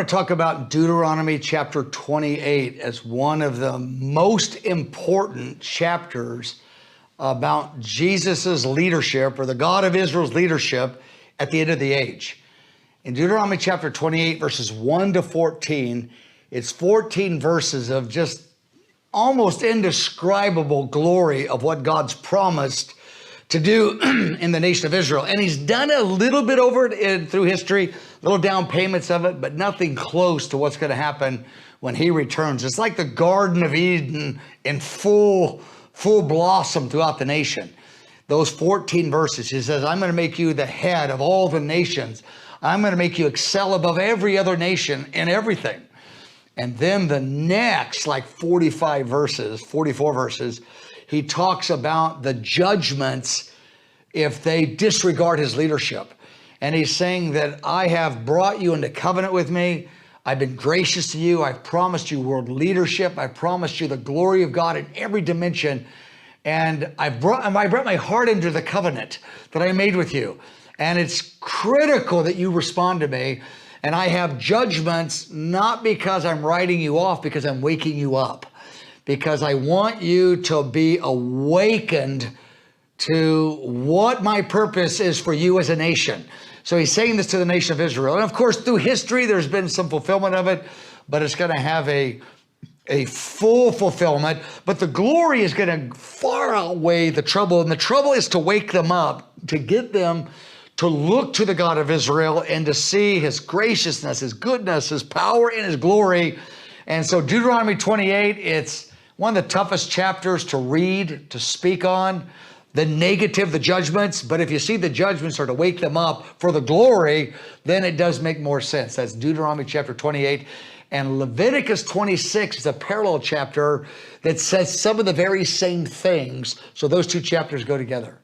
want to talk about Deuteronomy chapter 28 as one of the most important chapters about Jesus's leadership, or the God of Israel's leadership at the end of the age. In Deuteronomy chapter 28, verses 1 to 14, it's 14 verses of just almost indescribable glory of what God's promised to do in the nation of Israel. And he's done a little bit over it through history, little down payments of it, but nothing close to what's going to happen when he returns. It's like the Garden of Eden in full blossom throughout the nation. Those 14 verses, he says, I'm going to make you the head of all the nations. I'm going to make you excel above every other nation in everything. And then the next, like 44 verses, he talks about the judgments if they disregard his leadership. And he's saying that I have brought you into covenant with me. I've been gracious to you. I've promised you world leadership. I've promised you the glory of God in every dimension. And I brought my heart into the covenant that I made with you. And it's critical that you respond to me. And I have judgments, not because I'm writing you off, because I'm waking you up. Because I want you to be awakened to what my purpose is for you as a nation. So he's saying this to the nation of Israel. And of course, through history, there's been some fulfillment of it, but it's going to have a full fulfillment. But the glory is going to far outweigh the trouble. And the trouble is to wake them up, to get them to look to the God of Israel and to see his graciousness, his goodness, his power, and his glory. And so Deuteronomy 28, it's one of the toughest chapters to read, to speak on. The negative, the judgments, but if you see the judgments are to wake them up for the glory, then it does make more sense. That's Deuteronomy chapter 28. And Leviticus 26 is a parallel chapter that says some of the very same things. So those two chapters go together.